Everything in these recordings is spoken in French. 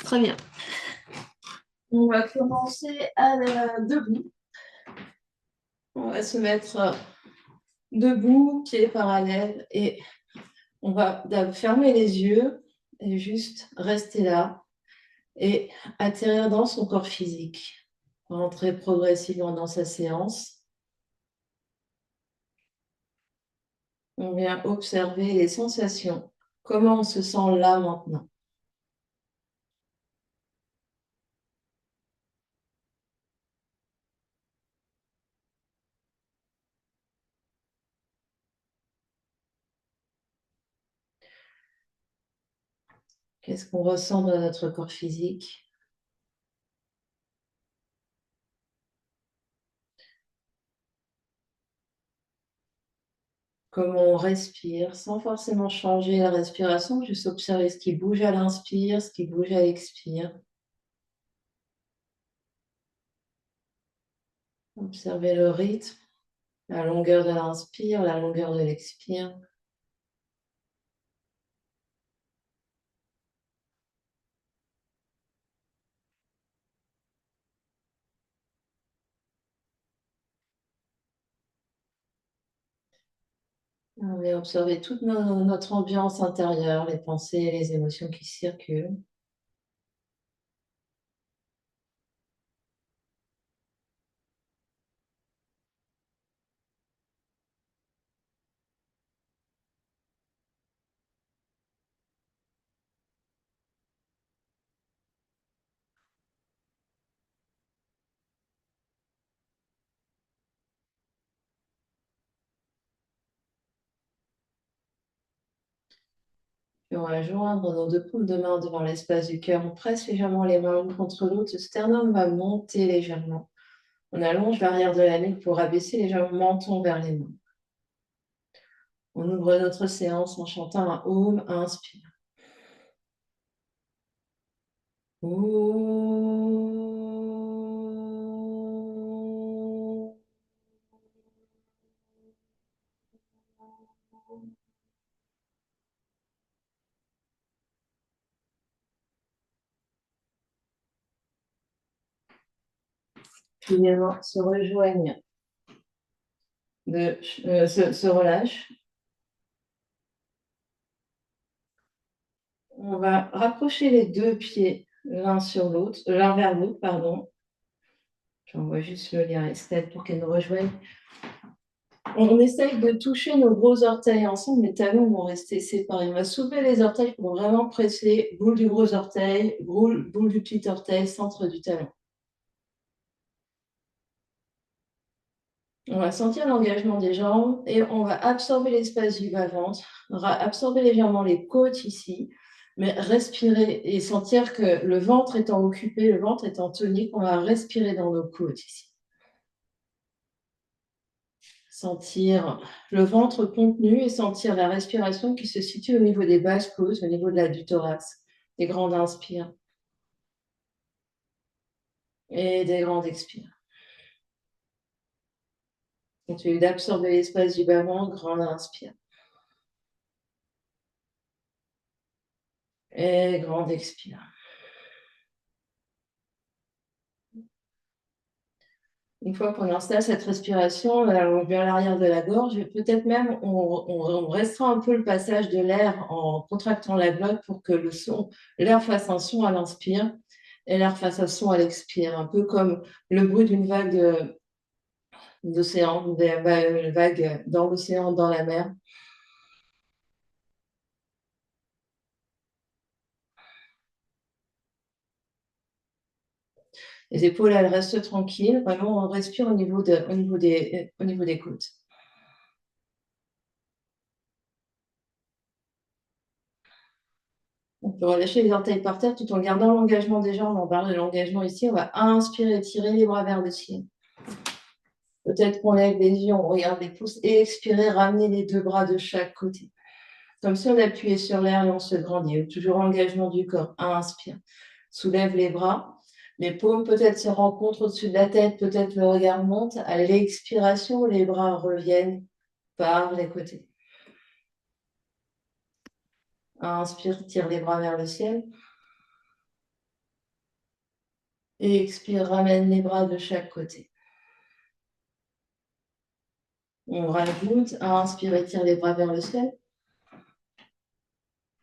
Très bien. On va commencer debout. On va se mettre debout, pieds parallèles, et on va fermer les yeux et juste rester là et atterrir dans son corps physique. Rentrer progressivement dans sa séance. On vient observer les sensations. Comment on se sent là maintenant? Qu'est-ce qu'on ressent dans notre corps physique? Comment on respire, sans forcément changer la respiration, juste observer ce qui bouge à l'inspire, ce qui bouge à l'expire. Observer le rythme, la longueur de l'inspire, la longueur de l'expire. On va observer toute notre ambiance intérieure, les pensées et les émotions qui circulent. Puis on va joindre nos deux paumes de main devant l'espace du cœur. On presse légèrement les mains l'une contre l'autre. Le sternum va monter légèrement. On allonge l'arrière de la nuque pour abaisser légèrement le menton vers les mains. On ouvre notre séance en chantant un Om, inspire. Om. Puis les mains se rejoignent, se relâchent. On va rapprocher les deux pieds l'un sur l'autre, l'un vers l'autre, pardon. J'envoie juste le lien Estelle pour qu'elle nous rejoigne. On essaye de toucher nos gros orteils ensemble, les talons vont rester séparés. On va soulever les orteils pour vraiment presser boule du gros orteil, boule du petit orteil, centre du talon. On va sentir l'engagement des jambes et on va absorber l'espace du bas-ventre, on va absorber légèrement les côtes ici, mais respirer et sentir que le ventre étant occupé, le ventre étant tonique, on va respirer dans nos côtes ici. Sentir le ventre contenu et sentir la respiration qui se situe au niveau des basses côtes, au niveau du thorax, des grandes inspires et des grandes expires. Continue d'absorber l'espace du bas-ventre, grande inspire. Et grande expire. Une fois qu'on installe cette respiration, on vient à l'arrière de la gorge et peut-être même on restreint un peu le passage de l'air en contractant la glotte pour que l'air fasse un son à l'inspire et l'air fasse un son à l'expire, un peu comme le bruit d'une vague d'océan, une vague dans l'océan, dans la mer. Les épaules, elles restent tranquilles. Vraiment, on respire au niveau des côtes. On peut relâcher les orteils par terre tout en gardant l'engagement des jambes. On parle de l'engagement ici. On va inspirer, tirer les bras vers le ciel. Peut-être qu'on lève les yeux, on regarde les pouces et expirer, ramener les deux bras de chaque côté. Comme si on appuyait sur l'air et on se grandit. Toujours engagement du corps. Inspire. Soulève les bras. Les paumes peut-être se rencontrent au-dessus de la tête. Peut-être le regard monte. À l'expiration, les bras reviennent par les côtés. Inspire, tire les bras vers le ciel. Et expire, ramène les bras de chaque côté. On rajoute, inspire, étire les bras vers le ciel.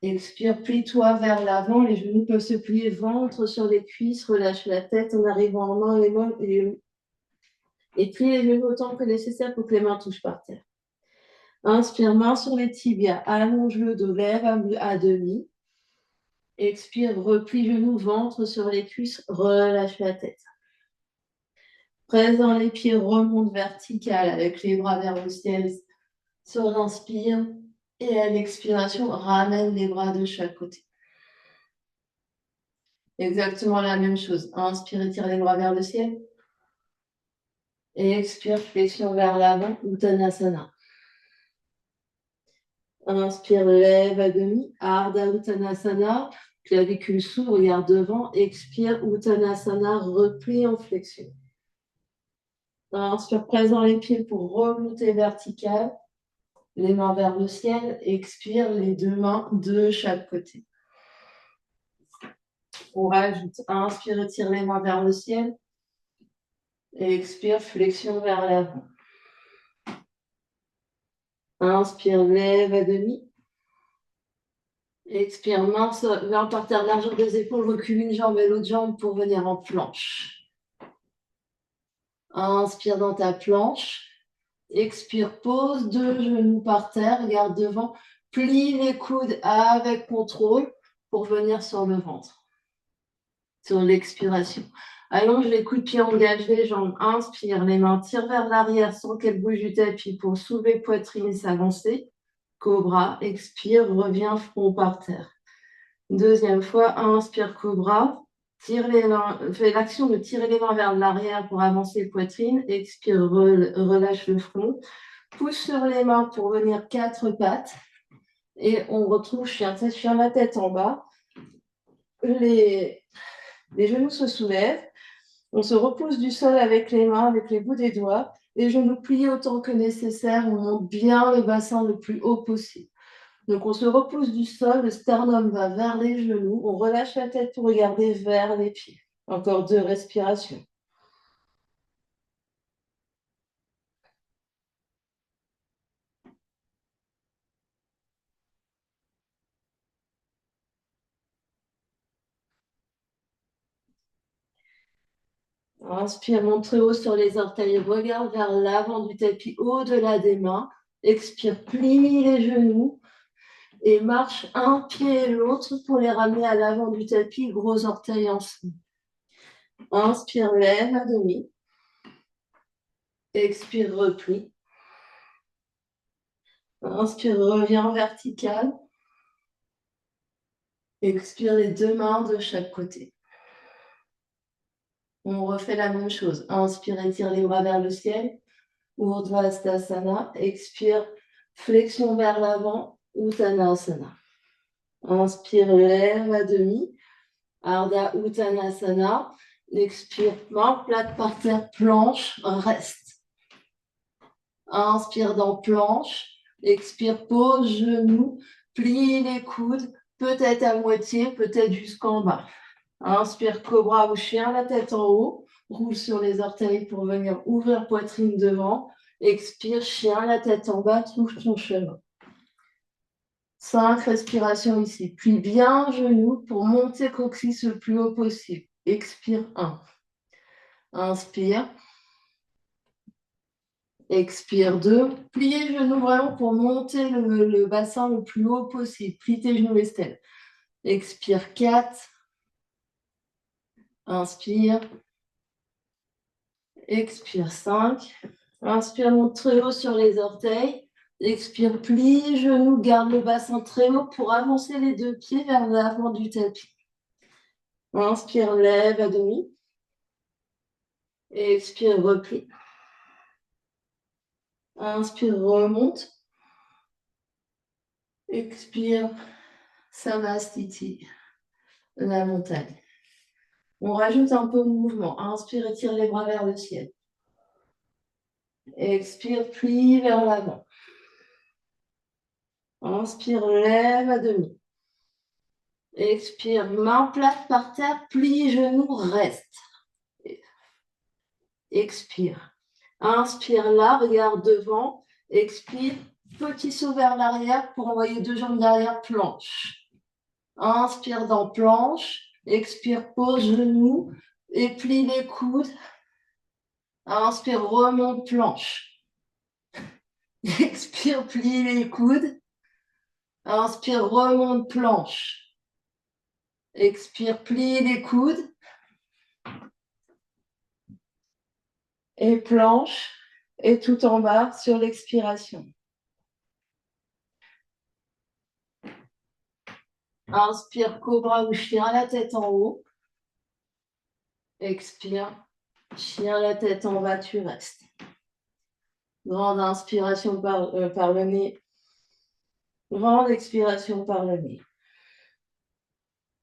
Expire, plie-toi vers l'avant, les genoux peuvent se plier, ventre sur les cuisses, relâche la tête en arrivant en main et plie les genoux autant que nécessaire pour que les mains touchent par terre. Inspire, main sur les tibias, allonge le dos, lève à demi. Expire, replie genoux, ventre sur les cuisses, relâche la tête. Presse dans les pieds, remonte verticale avec les bras vers le ciel sur l'inspire. Et à l'expiration, ramène les bras de chaque côté. Exactement la même chose. Inspire, étire les bras vers le ciel. Et expire, flexion vers l'avant, Uttanasana. Inspire, lève à demi, Ardha Uttanasana. Clavicule s'ouvre, regarde devant. Expire, Uttanasana, replie en flexion. Inspire, presse dans les pieds pour remonter vertical. Les mains vers le ciel. Expire, les deux mains de chaque côté. On rajoute, inspire, étire les mains vers le ciel. Et expire, flexion vers l'avant. Inspire, lève à demi. Expire, main vers par terre, largeur des épaules, recule une jambe et l'autre jambe pour venir en planche. Inspire dans ta planche. Expire, pose deux genoux par terre, regarde devant. Plie les coudes avec contrôle pour venir sur le ventre. Sur l'expiration. Allonge les coups de pied, engage les jambes. Inspire, les mains tirent vers l'arrière sans qu'elles bougent du tapis pour soulever poitrine, s'avancer. Cobra, expire, reviens front par terre. Deuxième fois, inspire, cobra. Tire les mains, fais l'action de tirer les mains vers l'arrière pour avancer poitrine. Expire, relâche le front. Pousse sur les mains pour venir quatre pattes. Et on retrouve chien la tête en bas. Les genoux se soulèvent. On se repousse du sol avec les mains, avec les bouts des doigts. Les genoux pliés autant que nécessaire. On monte bien le bassin le plus haut possible. Donc, on se repousse du sol, le sternum va vers les genoux, on relâche la tête pour regarder vers les pieds. Encore 2 respirations. Inspire, monte très haut sur les orteils, regarde vers l'avant du tapis, au-delà des mains. Expire, plie les genoux et marche un pied et l'autre pour les ramener à l'avant du tapis, gros orteils ensemble. Inspire, lève à demi. Expire, replie. Inspire, reviens vertical. Expire les deux mains de chaque côté. On refait la même chose. Inspire, étire les bras vers le ciel. Urdhva expire, flexion vers l'avant, Uttanasana. Inspire, lève à demi, Ardha Uttanasana. Expire, main plate par terre, planche, reste. Inspire dans planche, expire, pose genoux, plie les coudes, peut-être à moitié, peut-être jusqu'en bas. Inspire, cobra ou chien, la tête en haut. Roule sur les orteils pour venir ouvrir poitrine devant. Expire, chien, la tête en bas, trouve ton chemin. 5 respirations ici. Puis bien genou pour monter coccyx le plus haut possible. Expire 1. Inspire. Expire 2. Pliez genoux vraiment pour monter le bassin le plus haut possible. Plie tes genoux, Estelle. Expire 4. Inspire. Expire 5. Inspire, monte très haut sur les orteils. Expire, plie, genoux, garde le bassin très haut pour avancer les deux pieds vers l'avant du tapis. Inspire, lève à demi. Expire, replie. Inspire, remonte. Expire, Samastiti, la montagne. On rajoute un peu de mouvement. Inspire, étire les bras vers le ciel. Expire, plie vers l'avant. Inspire, lève à demi. Expire, main plate par terre, plie, genoux, reste. expire. Inspire là, regarde devant, expire, petit saut vers l'arrière pour envoyer deux jambes derrière, planche. Inspire dans planche, expire, pose genou, et plie les coudes. Inspire, remonte planche. Expire, plie les coudes. Inspire, remonte planche. Expire, plie les coudes. Et planche. Et tout en bas sur l'expiration. Inspire, cobra ou chien, la tête en haut. Expire, chien, la tête en bas, tu restes. Grande inspiration par le nez. Grande expiration par le nez.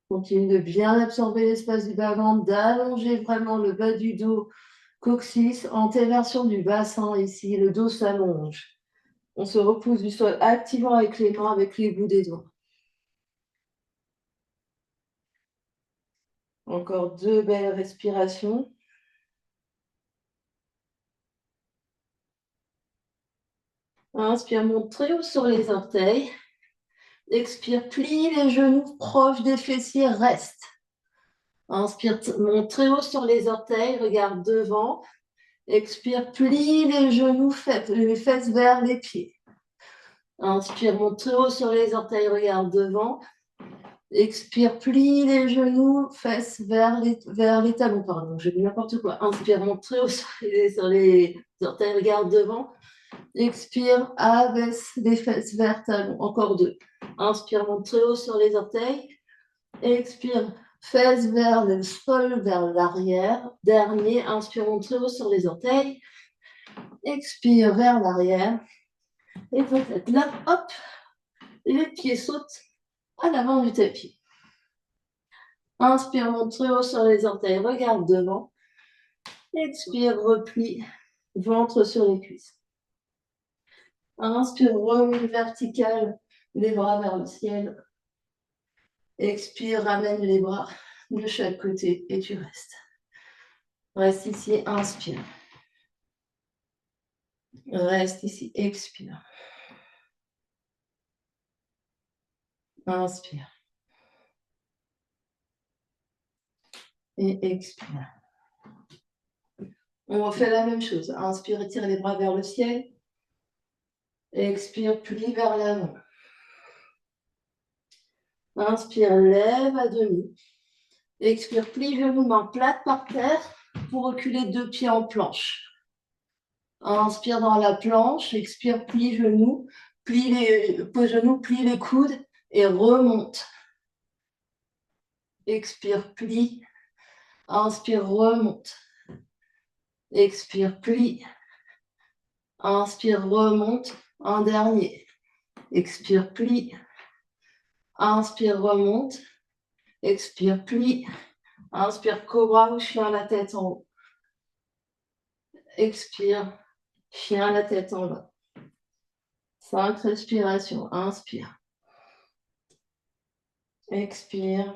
Continue de bien absorber l'espace du bas-ventre, d'allonger vraiment le bas du dos, coccyx, antéversion du bassin ici, le dos s'allonge. On se repousse du sol activement avec les mains, avec les bouts des doigts. Encore deux belles respirations. Inspire, monte très haut sur les orteils. Expire, plie les genoux proches des fessiers, reste. Inspire, monte très haut sur les orteils, regarde devant. Expire, plie les genoux, les fesses vers les pieds. Inspire, monte très haut sur les orteils, regarde devant. Expire, plie les genoux, fesses vers les talons. Pardon, je dis n'importe quoi. Inspire, monte très haut sur les orteils, regarde devant. Expire, abaisse les fesses vers talons. Encore deux. Inspire, monte très haut sur les orteils. Expire, fesses vers le sol, vers l'arrière. Dernier, inspire, monte très haut sur les orteils. Expire vers l'arrière. Et peut-être là, hop, les pieds sautent à l'avant du tapis. Inspire, monte très haut sur les orteils, regarde devant. Expire, replie, ventre sur les cuisses. Inspire, remonte vertical, les bras vers le ciel. Expire, ramène les bras de chaque côté et tu restes. Reste ici, inspire. Reste ici, expire. Inspire. Et expire. On refait la même chose. Inspire, étire les bras vers le ciel. Expire, plie vers l'avant. Inspire, lève à demi. Expire, plie genoux, main plate par terre pour reculer deux pieds en planche. Inspire dans la planche, expire, plie genoux, pose genoux, plie les coudes et remonte. Expire, plie. Inspire, remonte. Expire, plie. Inspire, remonte. Un dernier. Expire, plie. Inspire, remonte. Expire, plie. Inspire, cobra ou chien, la tête en haut. Expire, chien, la tête en bas. 5 respirations. Inspire. Expire.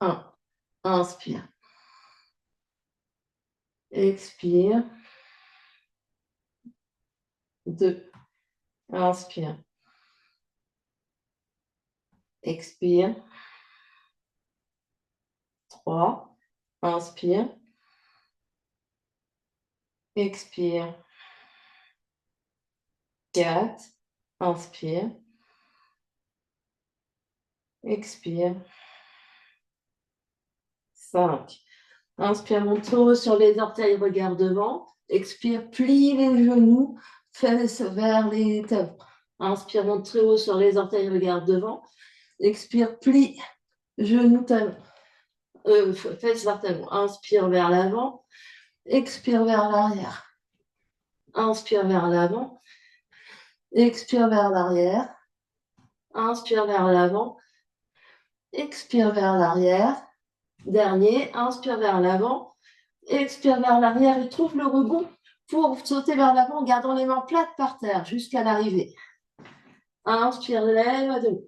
1. Inspire. Expire. 2. Inspire. Expire. 3. Inspire. Expire. 4. Inspire. Expire. 5. Inspire, monte haut sur les orteils, regarde devant. Expire, plie les genoux, fesses vers les talons. Inspire, monte très haut sur les orteils, regarde devant. Expire, plie, genoux, talons. Fesses vers talons. Inspire vers l'avant. Expire vers l'arrière. Inspire vers l'avant. Expire vers l'arrière. Inspire vers l'avant. Expire vers l'arrière. Dernier, inspire vers l'avant. Expire vers l'arrière et trouve le rebond pour sauter vers l'avant en gardant les mains plates par terre jusqu'à l'arrivée. Inspire, lève à demi.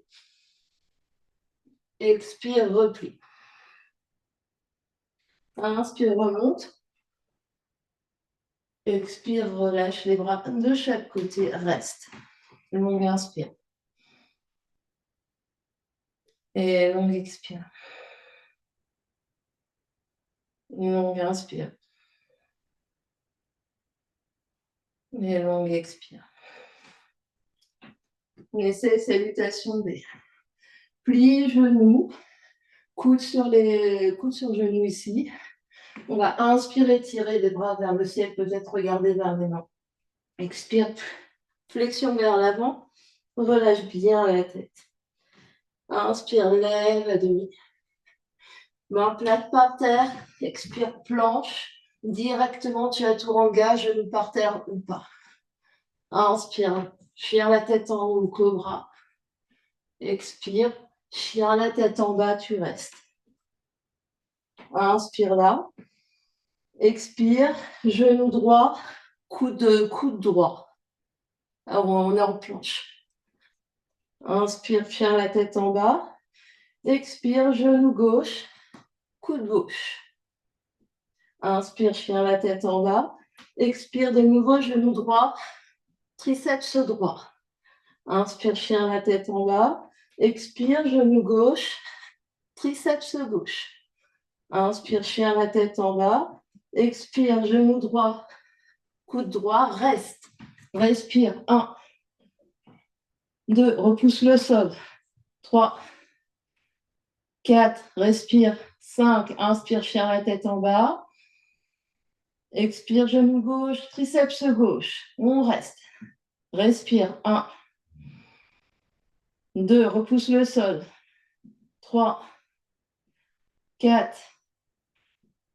Expire, replie. Inspire, remonte. Expire, relâche les bras de chaque côté, reste. Longue inspire. Et longue expire. Longue inspire. Et longue expire. On essaie salutation B. Plie genoux, coude sur genoux ici. On va inspirer, tirer les bras vers le ciel, peut-être regarder vers les mains. Expire, flexion vers l'avant, relâche bien la tête. Inspire, lève à demi. Main plate par terre, expire, planche. Directement, tu as tout engagé, genou par terre ou pas. Inspire, chien la tête en haut, cobra. Expire, chien la tête en bas, tu restes. Inspire là. Expire, genou droit, coude droit. Alors, on est en planche. Inspire, chien la tête en bas. Expire, genou gauche, coude gauche. Inspire, chien la tête en bas. Expire de nouveau, genou droit, triceps droit. Inspire, chien la tête en bas. Expire, genou gauche, triceps gauche. Inspire, chien la tête en bas. Expire, genou droit, coude droit, reste. Respire. 1, 2, repousse le sol. 3, 4, respire. 5, inspire, chien la tête en bas. Expire, genou gauche, triceps gauche. On reste. Respire. 1, 2, repousse le sol. 3, 4,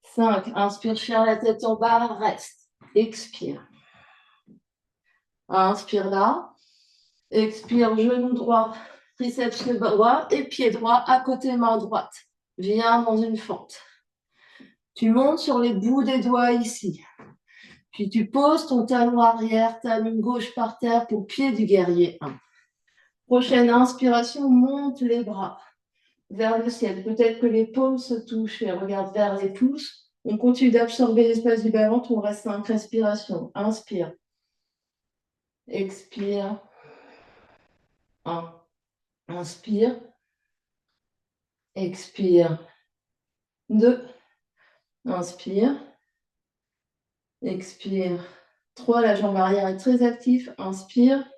5, inspire, chien la tête en bas, reste. Expire. Inspire là. Expire, genou droit, triceps droit et pied droit à côté main droite. Viens dans une fente. Tu montes sur les bouts des doigts ici. Puis tu poses ton talon arrière, talon gauche par terre pour pied du guerrier 1. Prochaine inspiration, monte les bras vers le ciel. Peut-être que les paumes se touchent et regarde vers les pouces. On continue d'absorber l'espace du bas-ventre. On reste 5 respirations. Inspire. Expire. 1. Inspire. Expire. 2. Inspire. Expire. 3. La jambe arrière est très active. Inspire.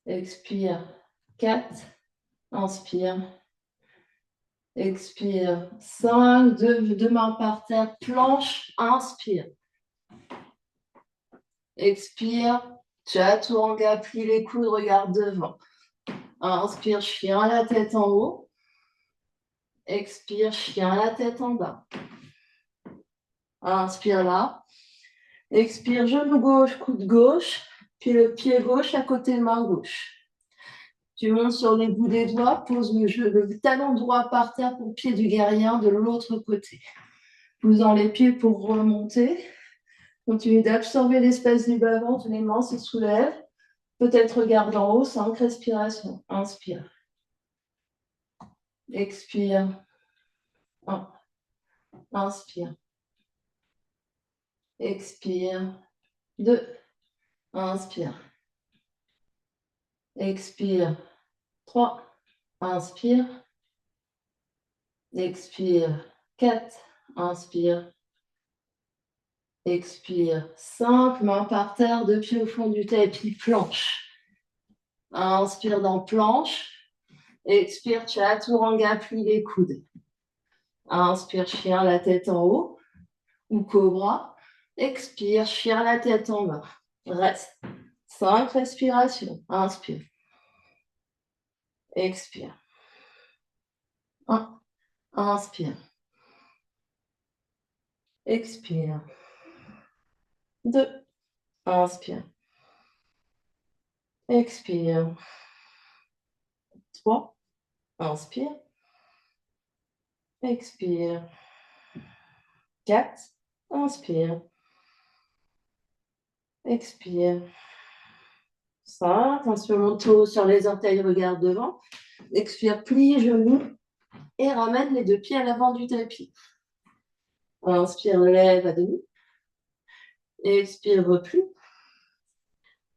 Expire. 4. Inspire. Expire. 5. Deux mains par terre. Planche. Inspire. Expire. Chaturanga, plie les coudes, regarde devant. Inspire, chien la tête en haut. Expire, chien la tête en bas. Inspire là. Expire, genou gauche, coude gauche. Puis le pied gauche à côté main gauche. Tu montes sur les bouts des doigts, pose le talon droit par terre pour pied du guerrier de l'autre côté. Posant les pieds pour remonter. Continue d'absorber l'espace du bas-ventre, les mains se soulèvent. Peut-être regarde en haut, 5 respirations. Inspire. Expire. 1. Inspire. Expire. 2. Inspire. Expire. 3. Inspire. Expire. 4. Inspire. Expire. 5. Mains par terre, 2 pieds au fond du tapis, planche. Inspire dans planche. Expire, chaturanga, plie les coudes. Inspire, chien la tête en haut ou cobra. Expire, chien la tête en bas. Reste. 5 respirations. Inspire. Expire. 1. Inspire. Expire. 2. Inspire. Expire. 3. Inspire. Expire. 4. Inspire. Expire. 5. Inspire, menton sur les orteils, regarde devant. Expire, plie genoux et ramène les 2 pieds à l'avant du tapis. Inspire, lève à demi. Expire, replie.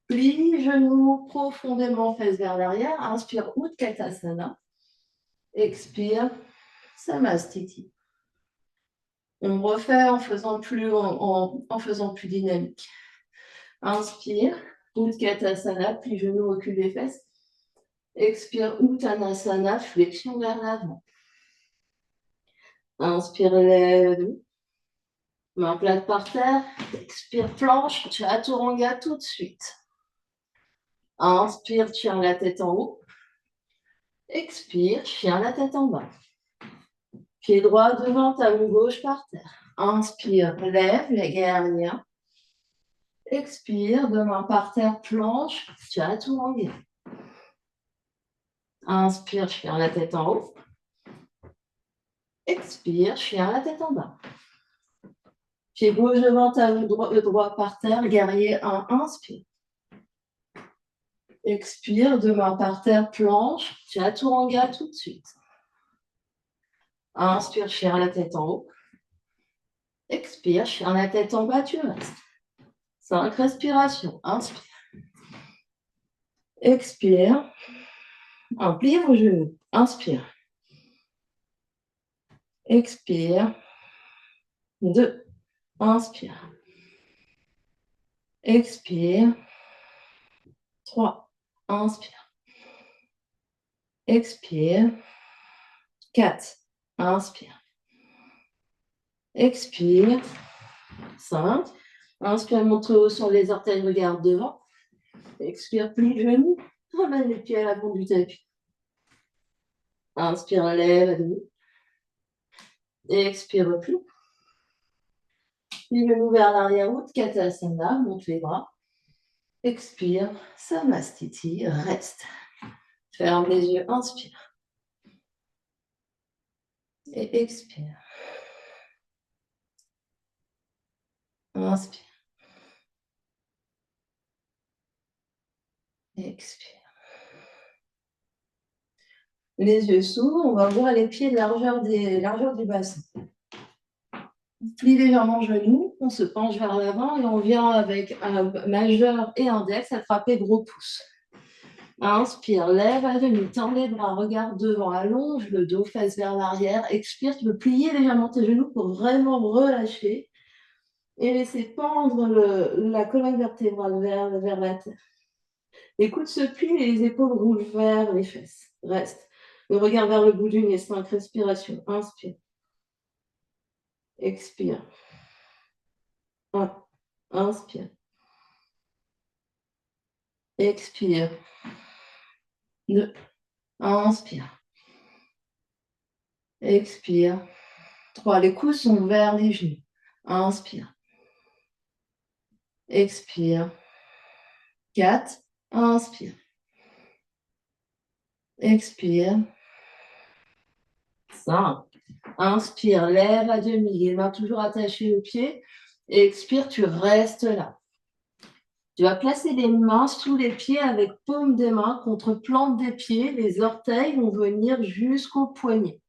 Plie, genoux profondément, fesses vers l'arrière. Inspire, Utkatasana. Expire, Samastiti. On refait en faisant plus dynamique. Inspire, Utkatasana, plie genoux, recul des fesses. Expire, Uttanasana, flexion vers l'avant. Inspire, lève. Main plate par terre. Expire, planche, chaturanga tout de suite. Inspire, tiens la tête en haut. Expire, chien la tête en bas. Pied droit devant, talon gauche par terre. Inspire, lève les guerrières. Expire, deux mains par terre, planche, chaturanga. Inspire, chien la tête en haut. Expire, chien la tête en bas. Pied gauche devant, talon droit par terre, guerrier 1, inspire. Expire, deux mains par terre, planche, chaturanga tout de suite. Inspire, chien la tête en haut. Expire, chien la tête en bas, tu restes. 5 respirations. Inspire. Expire. Pliez vos genoux. Inspire. Expire. 2. Inspire. Expire. 3. Inspire. Expire. 4. Inspire. Expire. 5. Inspire, montre haut sur les orteils, regarde devant. Expire, plie les genoux. Ramène les pieds à l'avant du tapis. Inspire, lève à demi. Expire, replie. Plie le genou vers l'arrière, Utkatasana, monte les bras. Expire, Samastiti, reste. Ferme les yeux, inspire. Et expire. Inspire. Expire. Les yeux s'ouvrent, on va voir les pieds de largeur du bassin. On plie légèrement le genou, on se penche vers l'avant et on vient avec un majeur et index attraper gros pouce. Inspire, lève à demi, tends les bras, regarde devant, allonge le dos, fesses vers l'arrière. Expire, tu peux plier légèrement tes genoux pour vraiment relâcher et laisser pendre la colonne vertébrale vers la terre. Les coudes se plient et les épaules roulent vers les fesses. Reste. Le regard vers le bout du nez, 5 respirations. Inspire. Expire. 1. Inspire. Expire. 2. Inspire. Expire. 3. Les coudes sont vers les genoux. Inspire. Expire. 4. Inspire. Expire. 5. Inspire, lève à demi, les mains toujours attachées aux pieds. Expire, tu restes là. Tu vas placer les mains sous les pieds avec paume des mains contre plante des pieds. Les orteils vont venir jusqu'au poignet.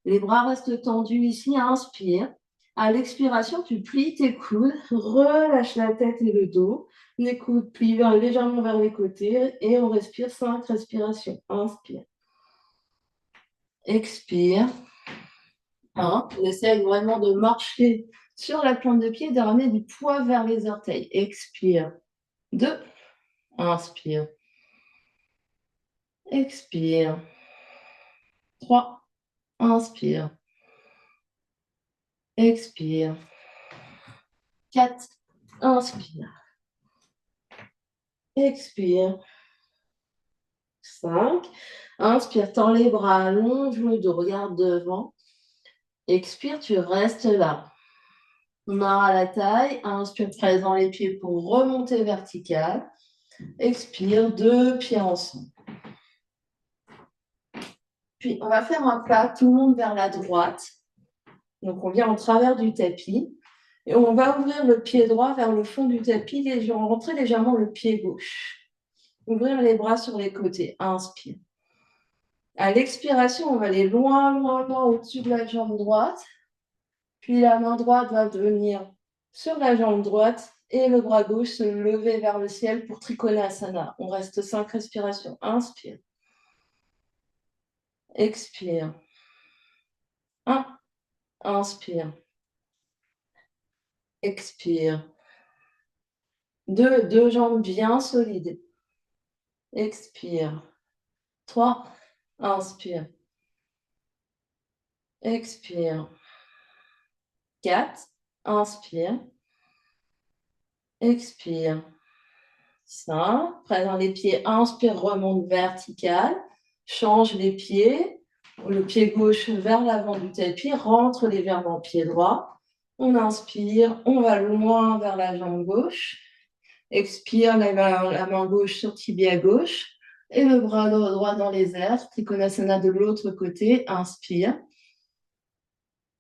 Les bras restent tendus ici. Inspire. À l'expiration, tu plies tes coudes, relâche la tête et le dos. Les coudes plient légèrement vers les côtés et on respire 5 respirations. Inspire. Expire. 1. On essaye vraiment de marcher sur la plante de pied, de ramener du poids vers les orteils. Expire. 2. Inspire. Expire. 3. Inspire. Expire. 4. Inspire. Expire. 5. Inspire, tends les bras, allonge le dos, regarde devant. Expire, tu restes là. Main à la taille. Inspire, présent les pieds pour remonter vertical. Expire, 2 pieds ensemble. Puis, on va faire un pas, tout le monde vers la droite. Donc, on vient en travers du tapis. Et on va ouvrir le pied droit vers le fond du tapis, rentrer légèrement le pied gauche. Ouvrir les bras sur les côtés. Inspire. À l'expiration, on va aller loin, loin, loin au-dessus de la jambe droite. Puis la main droite va venir sur la jambe droite et le bras gauche se lever vers le ciel pour Trikonasana. On reste 5 respirations. Inspire. Expire. 1. Inspire. Expire. 2. Deux jambes bien solides. Expire. 3. Inspire. Expire. 4. Inspire. Expire. 5. Présent les pieds. Inspire, remonte vertical. Change les pieds. Le pied gauche vers l'avant du tapis. Rentre les verres pied droit. On inspire. On va loin vers la jambe gauche. Expire, la main gauche sur tibia gauche. Et le bras droit dans les airs. Trikonasana de l'autre côté. Inspire.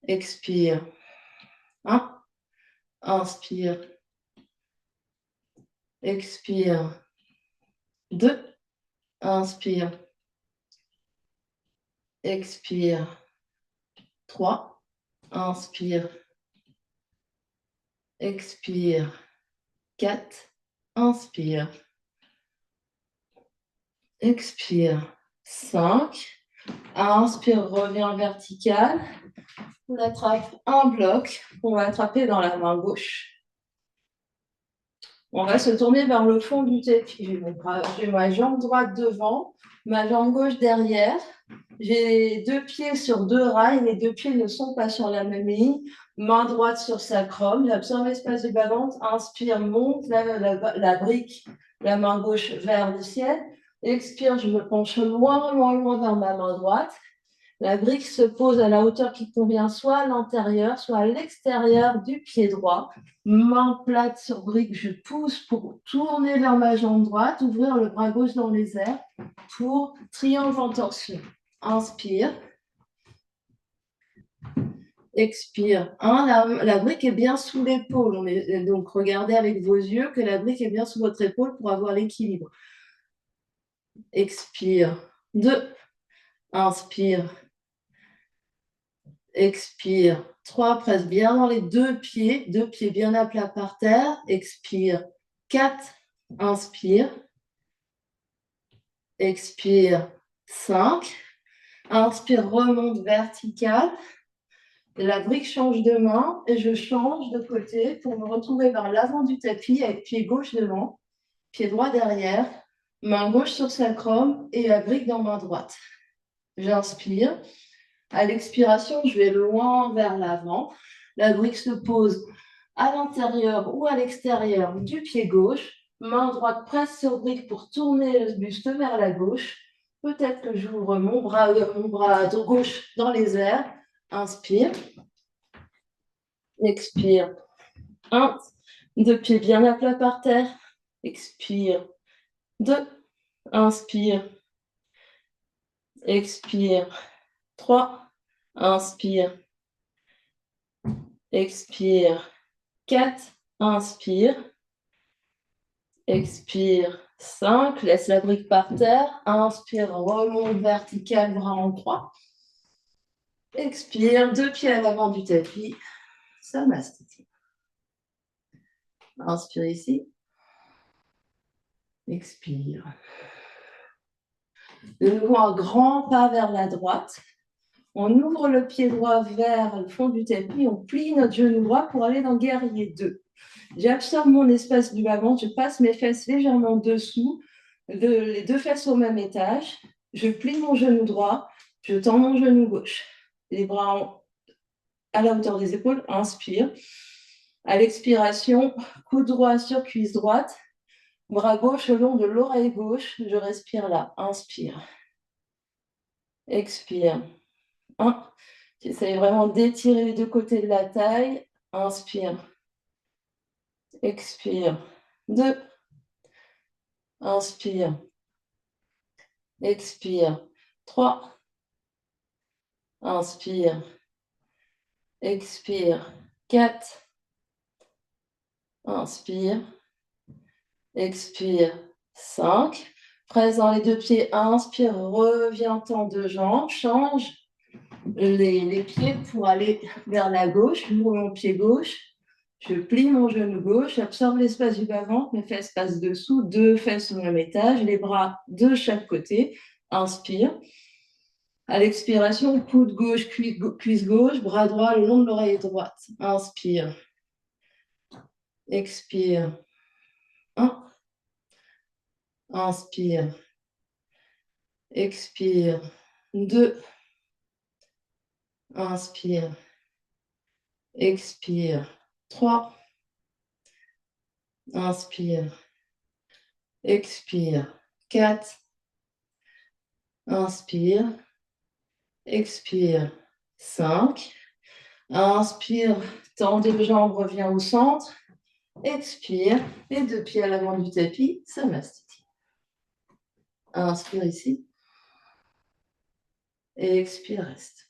Expire. 1. Inspire. Expire. 2. Inspire. Expire. 3. Inspire. Expire. 4. Inspire. Expire. 5. Inspire, reviens vertical. On attrape un bloc. On va attraper dans la main gauche. On va se tourner vers le fond du tapis. J'ai ma jambe droite devant, ma jambe gauche derrière. J'ai 2 pieds sur 2 rails. Les 2 pieds ne sont pas sur la même ligne. Main droite sur sacrum. J'absorbe l'espace du bas-ventre. Inspire, monte la brique, la main gauche vers le ciel. Expire, je me penche loin, loin, loin vers ma main droite. La brique se pose à la hauteur qui convient, soit à l'intérieur, soit à l'extérieur du pied droit. Main plate sur brique, je pousse pour tourner vers ma jambe droite, ouvrir le bras gauche dans les airs pour triangle en torsion. Inspire. Expire. La brique est bien sous l'épaule. Donc, regardez avec vos yeux que la brique est bien sous votre épaule pour avoir l'équilibre. Expire. 2. Inspire. Expire. 3, presse bien dans les 2 pieds bien à plat par terre. Expire. 4, inspire. Expire. 5. Inspire, remonte vertical. La brique change de main et je change de côté pour me retrouver vers l'avant du tapis avec pied gauche devant, pied droit derrière, main gauche sur sacrum et la brique dans main droite. J'inspire. À l'expiration, je vais loin vers l'avant. La brique se pose à l'intérieur ou à l'extérieur du pied gauche. Main droite presse sur brique pour tourner le buste vers la gauche. Peut-être que j'ouvre mon bras de gauche dans les airs. Inspire. Expire. 1. 2 pieds bien à plat par terre. Expire. 2. Inspire. Expire. 3. Inspire. Expire. 4. Inspire. Expire. 5. Laisse la brique par terre. Inspire. Remonte vertical, bras en croix. Expire. 2 pieds à l'avant du tapis. Samastiti. Inspire ici. Expire. De nouveau, un grand pas vers la droite. On ouvre le pied droit vers le fond du tapis. On plie notre genou droit pour aller dans guerrier 2. J'absorbe mon espace du bas-ventre. Je passe mes fesses légèrement dessous. Les 2 fesses au même étage. Je plie mon genou droit. Je tends mon genou gauche. Les bras à la hauteur des épaules. Inspire. À l'expiration, coude droit sur cuisse droite. Bras gauche le long de l'oreille gauche. Je respire là. Inspire. Expire. 1. J'essaie vraiment d'étirer les 2 côtés de la taille. Inspire. Expire. 2. Inspire. Expire. 3. Inspire. Expire. 4. Inspire. Expire. 5. Presse dans les 2 pieds. Inspire. Reviens, tends 2 jambes. Change. les pieds pour aller vers la gauche. J'ouvre mon pied gauche. Je plie mon genou gauche, j'absorbe l'espace du bas-ventre, mes fesses passent dessous, 2 fesses au même étage, les bras de chaque côté. Inspire. À l'expiration, coude gauche, cuisse gauche, bras droit le long de l'oreille droite. Inspire. Expire. 1. Inspire. Expire. 2. Inspire. Expire. 3. Inspire. Expire. 4. Inspire. Expire. 5. Inspire. Tends les jambes, reviens au centre. Expire. Les 2 pieds à l'avant du tapis. Samastiti. Inspire ici. Et expire, reste.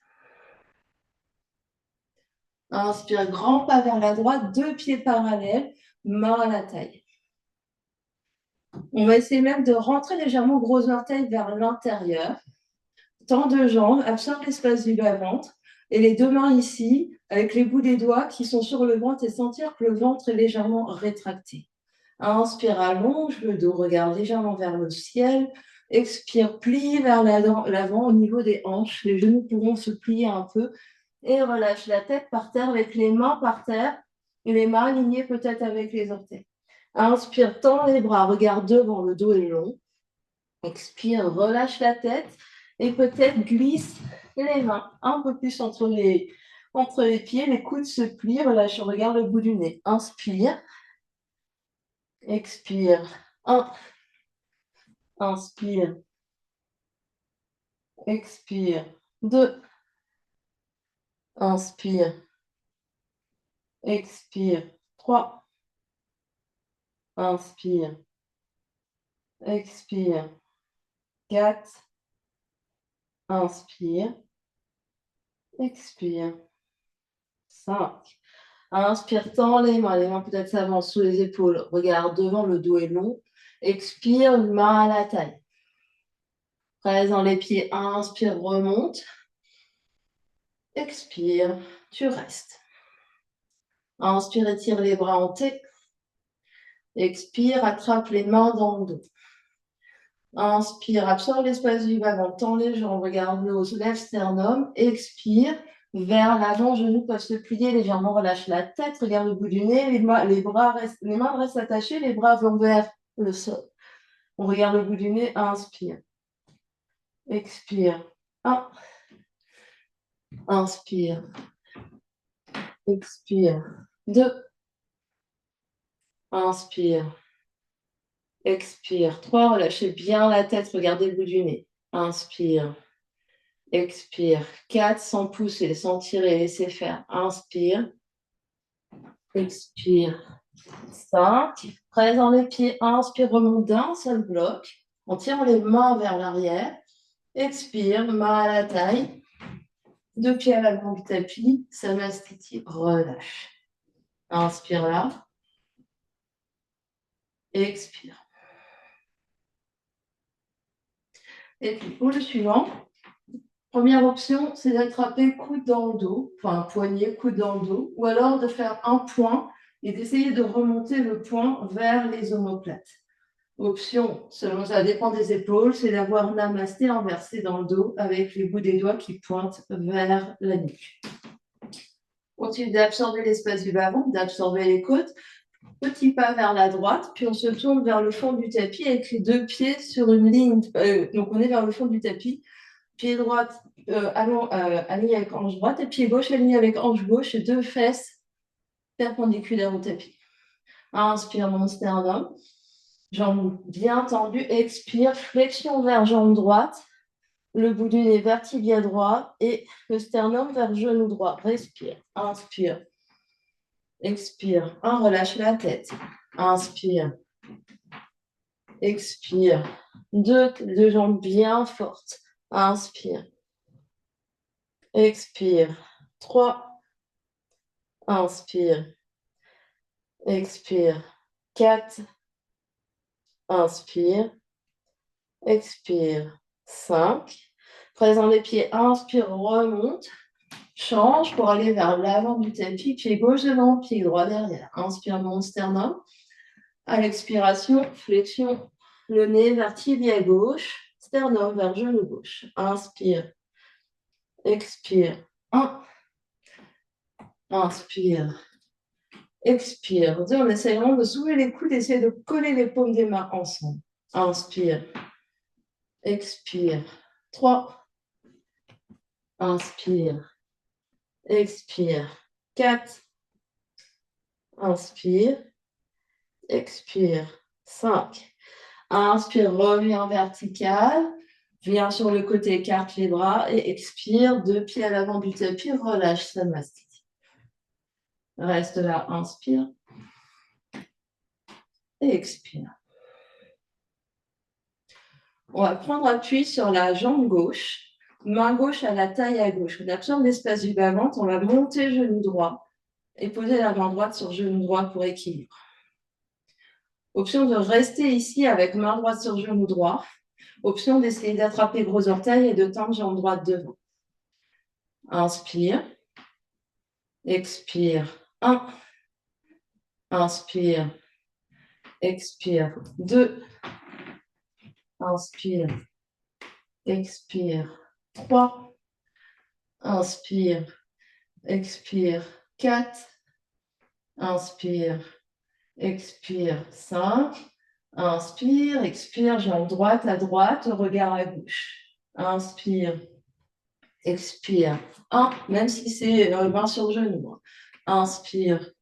Inspire, grand pas vers la droite, 2 pieds parallèles, main à la taille. On va essayer même de rentrer légèrement gros orteil vers l'intérieur. Tends 2 jambes, absorbe l'espace du bas-ventre. Et les 2 mains ici, avec les bouts des doigts qui sont sur le ventre et sentir que le ventre est légèrement rétracté. Inspire, allonge le dos, regarde légèrement vers le ciel. Expire, plie vers l'avant au niveau des hanches. Les genoux pourront se plier un peu. Et relâche la tête par terre avec les mains par terre et les mains alignées peut-être avec les orteils. Inspire, tends les bras, regarde devant, le dos est long. Expire, relâche la tête et peut-être glisse les mains un peu plus entre les pieds, les coudes se plient, relâche, regarde le bout du nez. Inspire, expire, 1, inspire, expire, 2, inspire, expire, 3, inspire, expire, 4, inspire, expire, 5. Inspire, tends les mains peut-être s'avancent sous les épaules, regarde devant, le dos est long. Expire, main à la taille. Presse dans les pieds, inspire, remonte. Expire, tu restes. Inspire, étire les bras en T. Expire, attrape les mains dans le dos. Inspire, absorbe l'espace du bas-ventre, tends les jambes, regarde le haut, lève sternum. Expire, vers l'avant, genoux peuvent se plier légèrement, relâche la tête, regarde le bout du nez, les mains restent attachées, les bras vont vers le sol. On regarde le bout du nez, inspire. Expire. 1. Inspire. Expire. 2. Inspire. Expire. 3. Relâchez bien la tête, regardez le bout du nez. Inspire. Expire. 4. Sans pousser, sans tirer, laissez faire. Inspire. Expire. 5. Presse dans les pieds. Inspire, remonte d'un seul bloc. On tire les mains vers l'arrière. Expire, main à la taille. 2 pieds à l'avant du tapis. Samastiti, relâche. Inspire là. Expire. Et puis pour le suivant, première option, c'est d'attraper coude dans le dos, enfin poignet, coude dans le dos, ou alors de faire un point et d'essayer de remonter le poing vers les omoplates. Option, selon ça dépend des épaules, c'est d'avoir namasté inversé dans le dos avec les bouts des doigts qui pointent vers la nuque. Continue d'absorber l'espace du bas-ventre, d'absorber les côtes. Petit pas vers la droite, puis on se tourne vers le fond du tapis avec les 2 pieds sur une ligne. Donc on est vers le fond du tapis. Pied droit aligné avec hanche droite et pied gauche aligné avec hanche gauche et 2 fesses perpendiculaires au tapis. Inspire mon sternum. Jambes bien tendues. Expire, flexion vers jambe droite. Le bout du nez vers tibia droit et le sternum vers genou droit. Respire. Inspire. Expire. 1, relâche la tête. Inspire. Expire. 2, les 2 jambes bien fortes. Inspire. Expire. 3. Inspire. Expire. 4. Inspire. Expire. 5. Présent des pieds, inspire, remonte. Change pour aller vers l'avant du tapis, pied gauche devant, pied droit derrière. Inspire, monte sternum. À l'expiration, flexion, le nez vers tibia gauche, sternum vers genou gauche. Inspire, expire. 1. Inspire, expire. 2. On essaie vraiment de soulever les coudes, d'essayer de coller les paumes des mains ensemble. Inspire, expire. 3. Inspire, expire. 4. Inspire, expire. 5. Inspire, reviens vertical. Viens sur le côté, écarte les bras et expire. 2 pieds à l'avant du tapis, relâche Samasthiti. Reste là, inspire. Et expire. On va prendre appui sur la jambe gauche. Main gauche à la taille à gauche. On absorbe l'espace du bas-ventre. On va monter genou droit et poser la main droite sur genou droit pour équilibre. Option de rester ici avec main droite sur genou droit. Option d'essayer d'attraper gros orteil et de tendre jambe droite devant. Inspire. Expire. 1. Inspire. Expire. 2. Inspire. Expire. 3. Inspire. Expire. 4. Inspire. Expire. 5. Inspire. Expire. Jambe droite à droite. Regard à gauche. Inspire. Expire. 1. Même si c'est main sur genou. Inspire.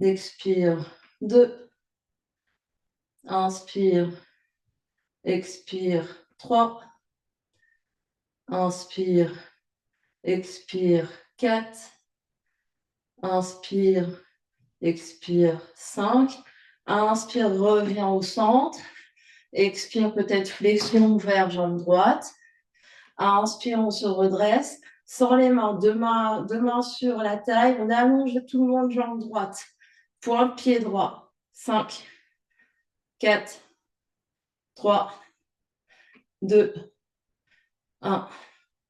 Expire. 2. Inspire. Expire. 3. Inspire. Expire. 4. Inspire. Expire. 5. Inspire, reviens au centre. Expire, peut-être flexion vers jambe droite. Inspire, on se redresse. Sans les mains, deux mains sur la taille. On allonge tout le monde, jambe droite. Point pied droit. 5, 4, 3, 2, 1.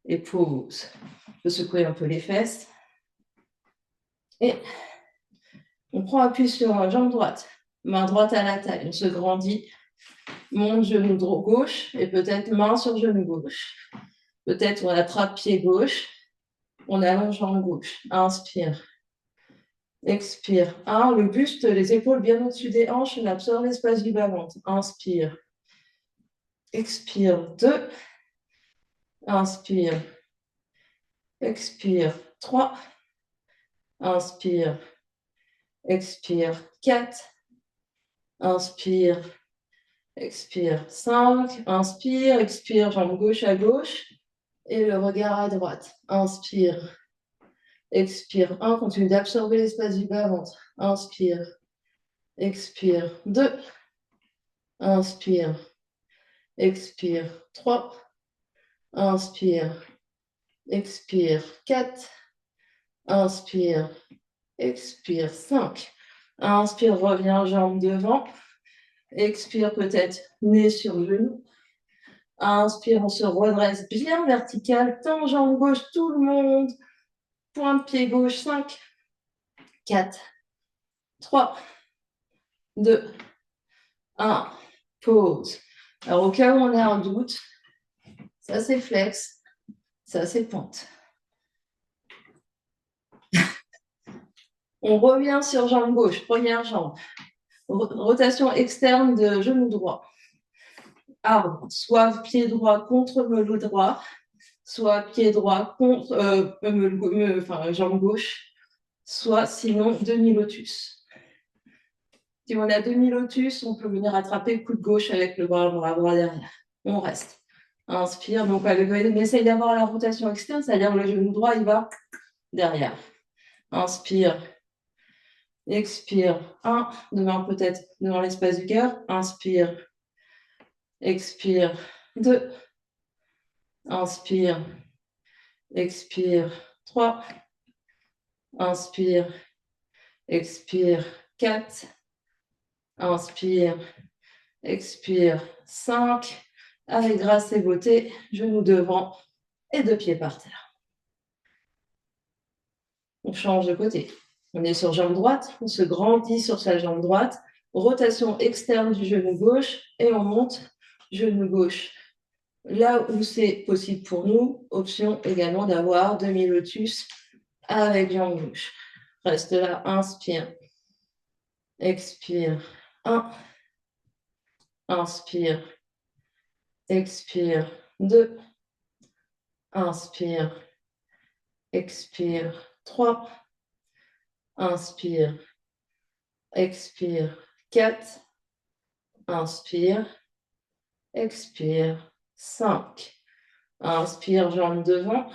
Et pause. Je peux secouer un peu les fesses. Et on prend appui sur la jambe droite. Main droite à la taille. On se grandit. Monte genou gauche et peut-être main sur genou gauche. Peut-être on attrape pied gauche. On allonge jambe gauche. Inspire. Expire. 1. Le buste, les épaules bien au-dessus des hanches. On absorbe l'espace du bas-ventre. Inspire. Expire. 2. Inspire. Expire. 3. Inspire. Expire. 4. Inspire. Expire. 5. Inspire. Expire. Jambe gauche à gauche. Et le regard à droite. Inspire. Expire. 1. Continue d'absorber l'espace du bas-ventre. Inspire. Expire. 2. Inspire. Expire. 3. Inspire. Expire. 4. Inspire. Expire. 5. Inspire, reviens, jambe devant. Expire, peut-être nez sur genou. Inspire, on se redresse bien vertical. Tend jambe gauche, tout le monde. Pointe pied gauche, 5, 4, 3, 2, 1. Pause. Alors, au cas où on a un doute, ça c'est flex, ça c'est pointe. On revient sur jambe gauche, première jambe. Rotation externe de genou droit. Arbre, soit pied droit contre melon droit, soit pied droit contre jambe gauche, soit sinon demi-lotus. Si on a demi-lotus, on peut venir attraper le coude gauche avec le bras derrière. On reste. Inspire, donc on essaye d'avoir la rotation externe, c'est-à-dire le genou droit, il va derrière. Inspire. Expire. 1. Devant peut-être devant l'espace du cœur. Inspire. Expire. 2. Inspire. Expire. 3. Inspire. Expire. 4. Inspire. Expire. 5. Avec grâce et beauté, genoux devant et 2 pieds par terre. On change de côté. On est sur jambe droite, on se grandit sur sa jambe droite, rotation externe du genou gauche et on monte genou gauche. Là où c'est possible pour nous, option également d'avoir demi-lotus avec jambe gauche. Reste là, inspire, expire, 1, inspire, expire, 2, inspire, expire, 3, inspire, expire, 4, inspire, expire, 5, inspire, jambes devant,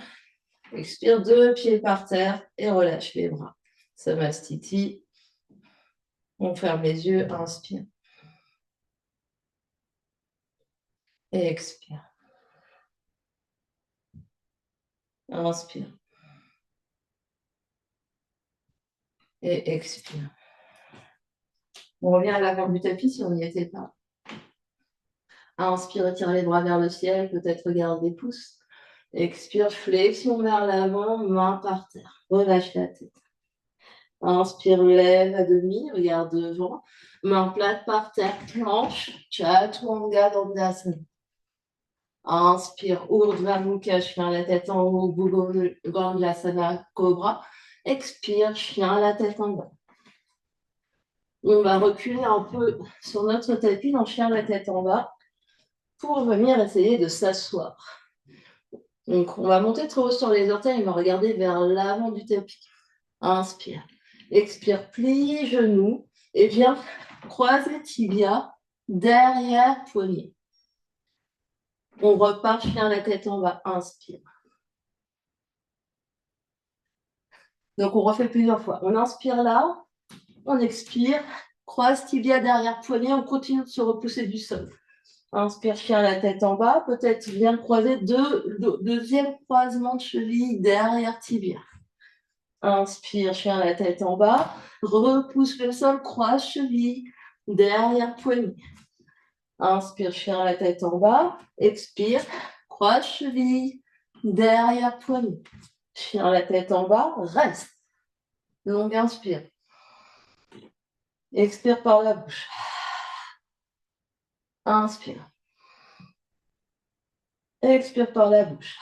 expire, 2 pieds par terre et relâche les bras. Samastiti, on ferme les yeux, inspire et expire. Inspire et expire. On revient à l'avant du tapis si on n'y était pas. Inspire, tire les bras vers le ciel, peut-être regarde les pouces. Expire, flexion vers l'avant, main par terre. Relâche la tête. Inspire, lève à demi, regarde devant. Main plate par terre, planche, Chaturanga Dandasana. Inspire, Urdhva Mukha, chien la tête en haut, Bhujangasana, cobra. Expire, chien la tête en bas. On va reculer un peu sur notre tapis, dans chien la tête en bas, pour venir essayer de s'asseoir. Donc, on va monter trop haut sur les orteils, on va regarder vers l'avant du tapis. Inspire. Expire, plie genoux et viens croiser tibia derrière poignet. On repart, chien la tête en bas. Inspire. Donc, on refait plusieurs fois. On inspire là, on expire, croise tibia derrière poignet, on continue de se repousser du sol. Inspire, chien la tête en bas. Peut-être viens croiser deuxième croisement de cheville derrière tibia. Inspire, chien la tête en bas. Repousse le sol, croise cheville derrière poignet. Inspire, chien la tête en bas. Expire, croise cheville derrière poignet. Chien la tête en bas, reste. Longue inspire. Expire par la bouche. Inspire. Expire par la bouche.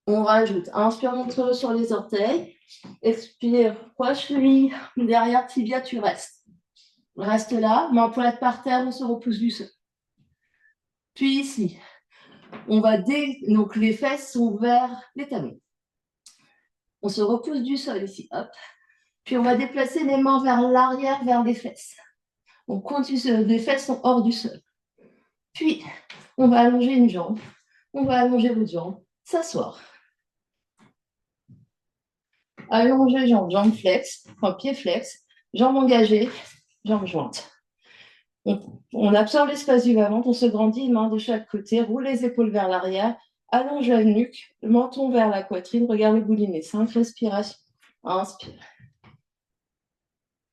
On rajoute. Inspire, montre sur les orteils. Expire, croise cheville derrière tibia, tu restes. Reste là, main pointe par terre, on se repousse du sol. Puis ici, on va donc les fesses sont vers les talons. On se repousse du sol ici, hop. Puis on va déplacer les mains vers l'arrière, vers les fesses. On continue, les fesses sont hors du sol. Puis, on va allonger une jambe. On va allonger l'autre jambe. S'asseoir. Allonger jambe, jambe flex, enfin pied flex, jambe engagée, jambe jointe. On absorbe l'espace du bas-ventre, on se grandit, mains de chaque côté, roule les épaules vers l'arrière, allonge la nuque, menton vers la poitrine, regarde le boulinet. 5 respirations. Inspire.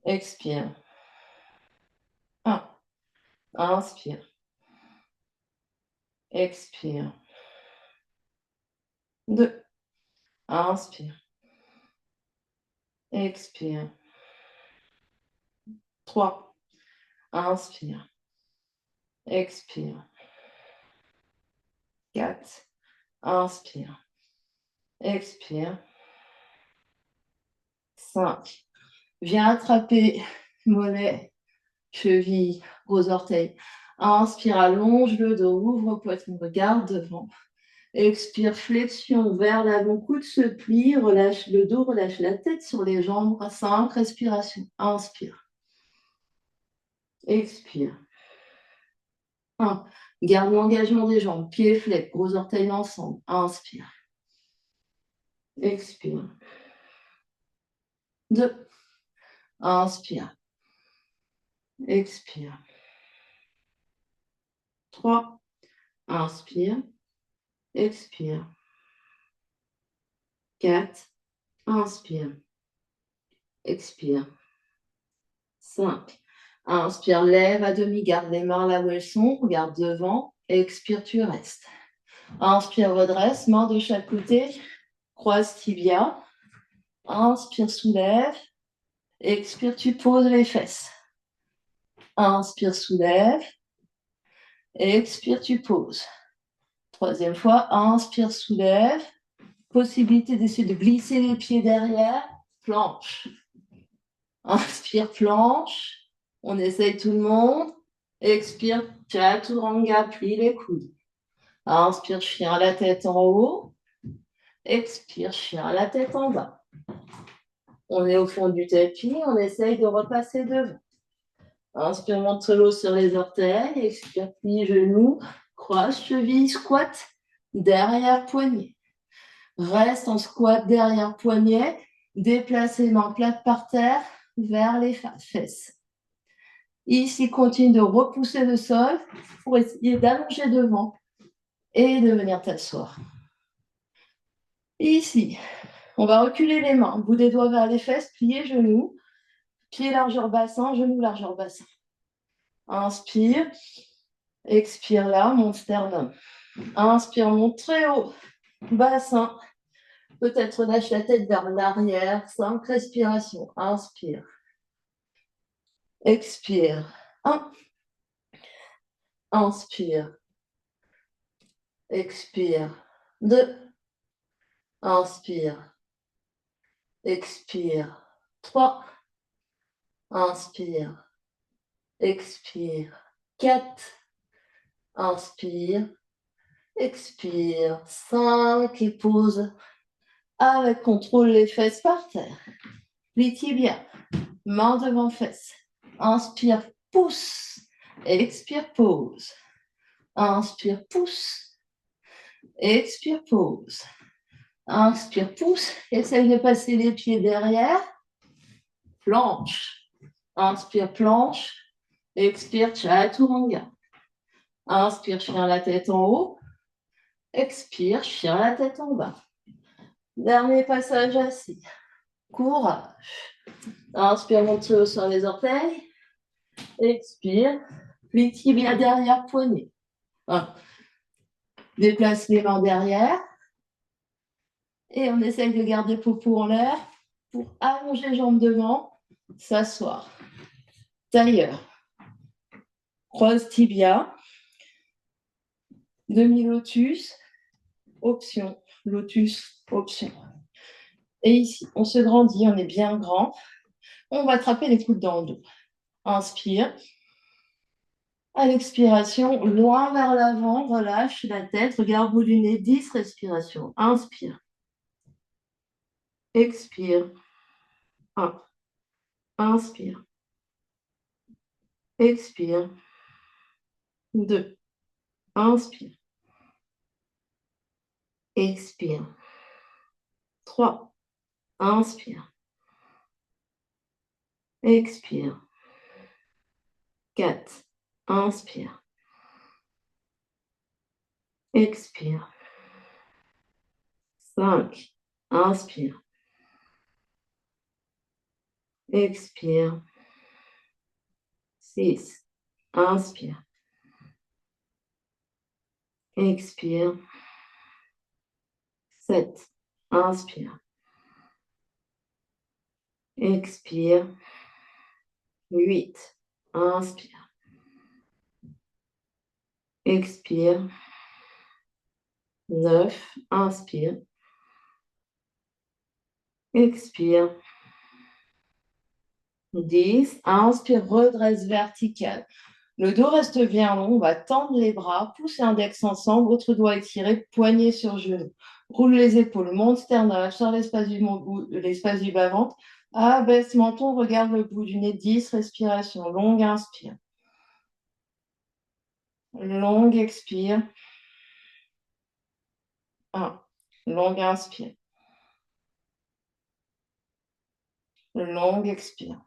Expire. 1. Inspire. Expire. 2. Inspire. Expire. 3. Inspire. Expire. 4. Inspire. Expire. 5. Viens attraper mollet, cheville, gros orteils. Inspire, allonge le dos, ouvre poitrine, regarde devant. Expire, flexion vers l'avant, coude se plie, relâche le dos, relâche la tête sur les jambes. 5 respirations. Inspire. Expire. 1. Garde l'engagement des jambes, pieds flex, gros orteils ensemble. Inspire. Expire. 2. Inspire. Expire. 3. Inspire. Expire. 4. Inspire. Expire. 5. Inspire, lève à demi, garde les mains là où elles sont, regarde devant. Expire, tu restes. Inspire, redresse, main de chaque côté, croise tibia. Inspire, soulève. Expire, tu poses les fesses. Inspire, soulève. Expire, tu poses. Troisième fois, inspire, soulève. Possibilité d'essayer de glisser les pieds derrière. Planche. Inspire, planche. On essaye tout le monde. Expire, chaturanga, plie les coudes. Inspire, chien à la tête en haut. Expire, chien à la tête en bas. On est au fond du tapis, on essaye de repasser devant. Inspire, monte l'eau sur les orteils. Expire, plie genoux, croise, cheville, squat, derrière poignet. Reste en squat derrière poignet. Déplace les mains plates par terre vers les fesses. Ici, continue de repousser le sol pour essayer d'allonger devant et de venir t'asseoir. Ici, on va reculer les mains, bout des doigts vers les fesses, plier genoux, pied largeur bassin, genou largeur bassin. Inspire, expire là, monte sternum. Inspire, monte très haut, bassin. Peut-être lâche la tête vers l'arrière, 5 respirations. Inspire. Expire. 1. Inspire. Expire. 2. Inspire. Expire. 3. Inspire. Expire. 4. Inspire. Expire. 5. Et pose. Avec contrôle les fesses par terre. Les tibias. Main devant fesses. Inspire, pousse. Expire, pose. Inspire, pousse. Expire, pose. Inspire, pousse. Essaye de passer les pieds derrière. Planche. Inspire, planche. Expire, chaturanga. Inspire, chien la tête en haut. Expire, chien la tête en bas. Dernier passage assis. Courage. Inspire, monte sur les orteils. Expire. Plie tibia derrière poignet. Déplace les mains derrière. Et on essaye de garder popo en l'air pour allonger jambes devant, s'asseoir. Tailleur. Croise tibia. Demi-lotus. Option. Lotus, option. Et ici, on se grandit, on est bien grand. On va attraper les coudes dans le dos. Inspire. À l'expiration, loin vers l'avant, relâche la tête, regarde au bout du nez, 10 respirations. Inspire. Expire. 1. Inspire. Expire. 2. Inspire. Expire. 3. Inspire. Expire. 4. Inspire. Expire. 5. Inspire. Expire. 6. Inspire. Expire. 7. Inspire. Expire. 8. Inspire. Expire. 9. Inspire. Expire. 10. Inspire, redresse verticale. Le dos reste bien long, on va tendre les bras, pousser index ensemble, autre doigt étiré, poignet sur genou. Roule les épaules, monte sternum, sort l'espace du bas-ventre, abaisse menton, regarde le bout du nez, 10 respirations. Longue inspire. Longue expire. 1. Longue inspire. Longue expire.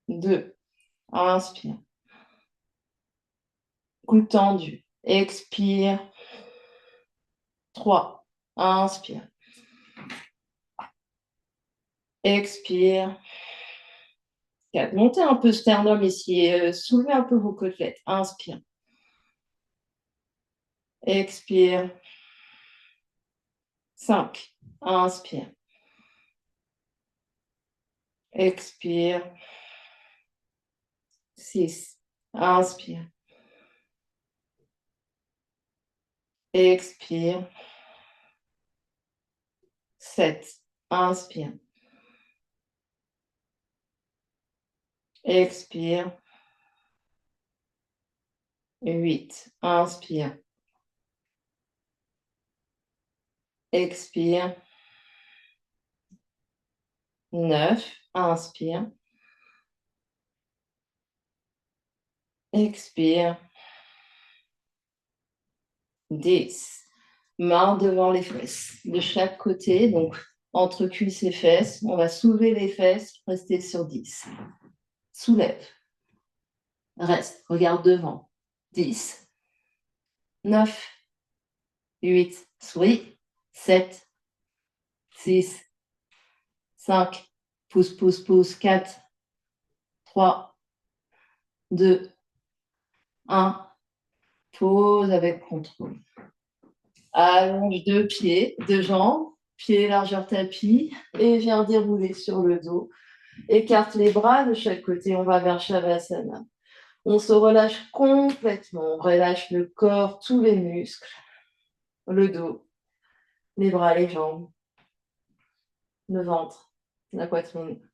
2. Inspire. Cou tendu. Expire. 3. Inspire. Expire. 4. Montez un peu sternum ici et soulevez un peu vos côtelettes. Inspire. Expire. 5. Inspire. Expire. 6. Inspire. Expire. 7. Inspire. Expire. 8. Inspire. Expire. 9. Inspire. Expire. 10. Main devant les fesses de chaque côté, donc entre cuisses et fesses. On va soulever les fesses, rester sur 10. Soulève. Reste, regarde devant. 10. 9. 8. Souris. 7. 6. 5. Pousse, pousse, pousse. 4. 3. 2. 1. Pose avec contrôle. Allonge deux pieds, deux jambes, pieds largeur tapis, et viens dérouler sur le dos. Écarte les bras de chaque côté, on va vers Shavasana. On se relâche complètement, on relâche le corps, tous les muscles, le dos, les bras, les jambes, le ventre, la poitrine.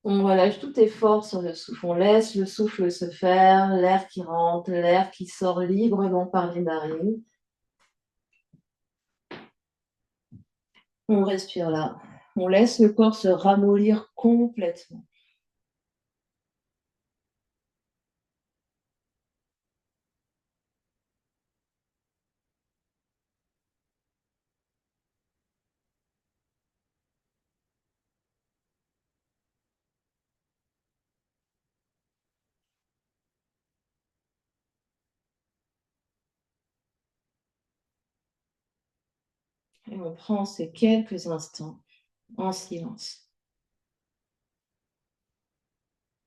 On relâche tout effort sur le souffle, on laisse le souffle se faire, l'air qui rentre, l'air qui sort librement par les narines. On respire là. On laisse le corps se ramollir complètement. Et on prend ces quelques instants en silence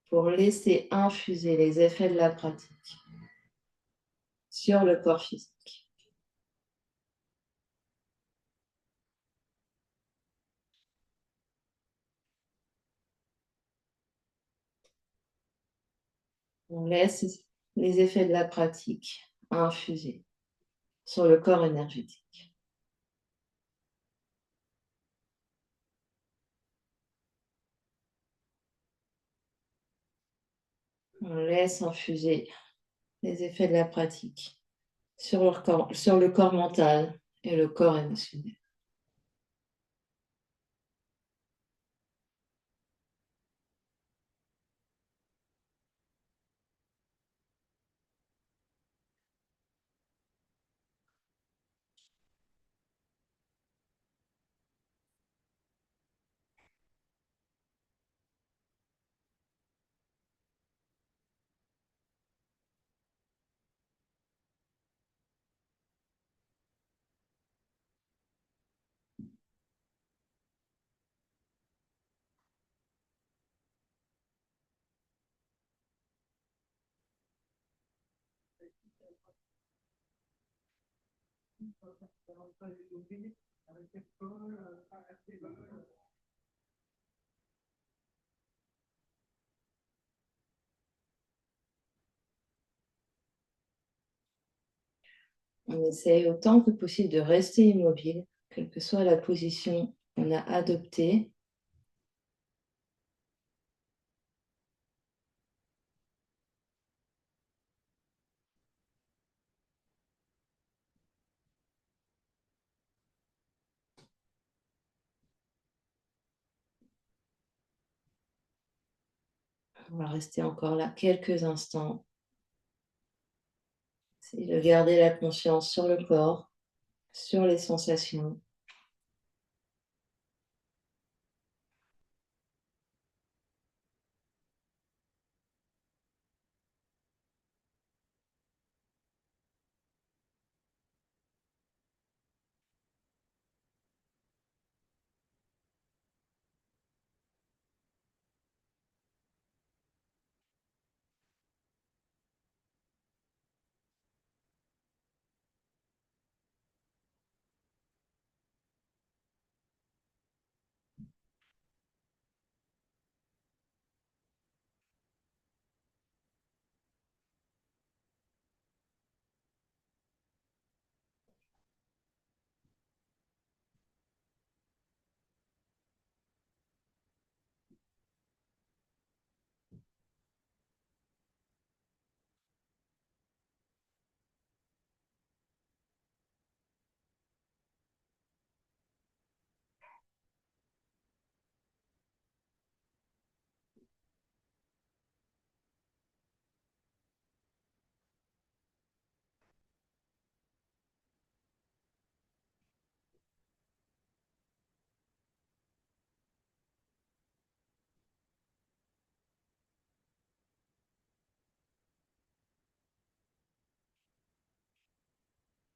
pour laisser infuser les effets de la pratique sur le corps physique. On laisse les effets de la pratique infuser sur le corps énergétique. On laisse infuser les effets de la pratique sur le corps mental et le corps émotionnel. On essaye autant que possible de rester immobile, quelle que soit la position qu'on a adoptée. On va rester encore là quelques instants. C'est de garder la conscience sur le corps, sur les sensations.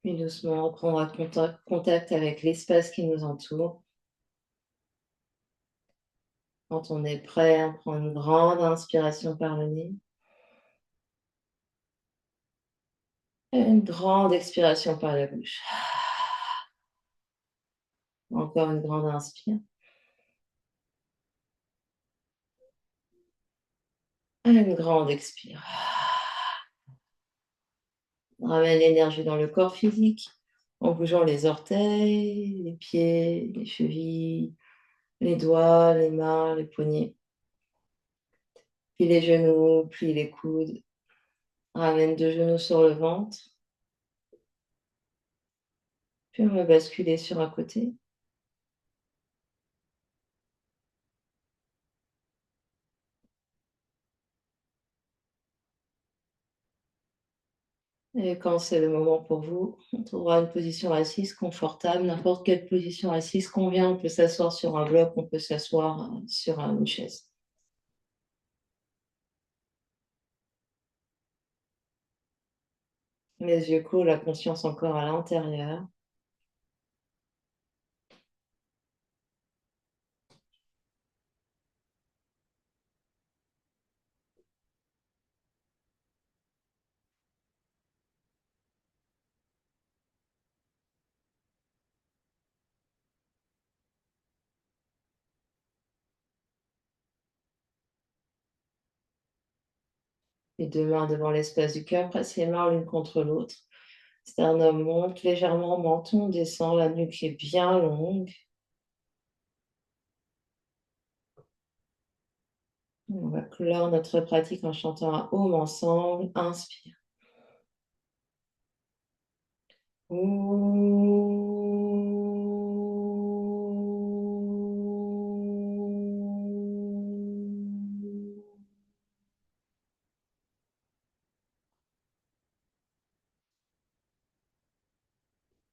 Puis doucement, prendre contact avec l'espace qui nous entoure. Quand on est prêt, on prend une grande inspiration par le nez. Et une grande expiration par la bouche. Encore une grande inspire. Et une grande expire. On ramène l'énergie dans le corps physique en bougeant les orteils, les pieds, les chevilles, les doigts, les mains, les poignets. Puis les genoux, puis les coudes. Ramène 2 genoux sur le ventre. Puis on va basculer sur un côté. Et quand c'est le moment pour vous, on trouvera une position assise confortable. N'importe quelle position assise convient. On peut s'asseoir sur un bloc, on peut s'asseoir sur une chaise. Les yeux clos, la conscience encore à l'intérieur. Les 2 mains devant l'espace du cœur, presse les mains l'une contre l'autre. Sternum monte légèrement, menton descend, la nuque est bien longue. On va clore notre pratique en chantant un home ensemble. Inspire.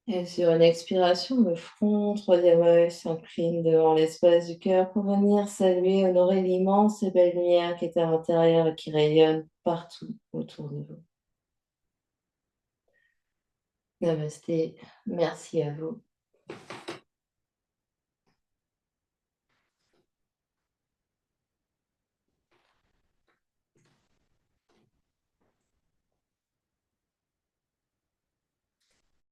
Et sur une expiration, le front, troisième œil s'incline devant l'espace du cœur pour venir saluer, honorer l'immense et belle lumière qui est à l'intérieur et qui rayonne partout autour de vous. Namasté, merci à vous.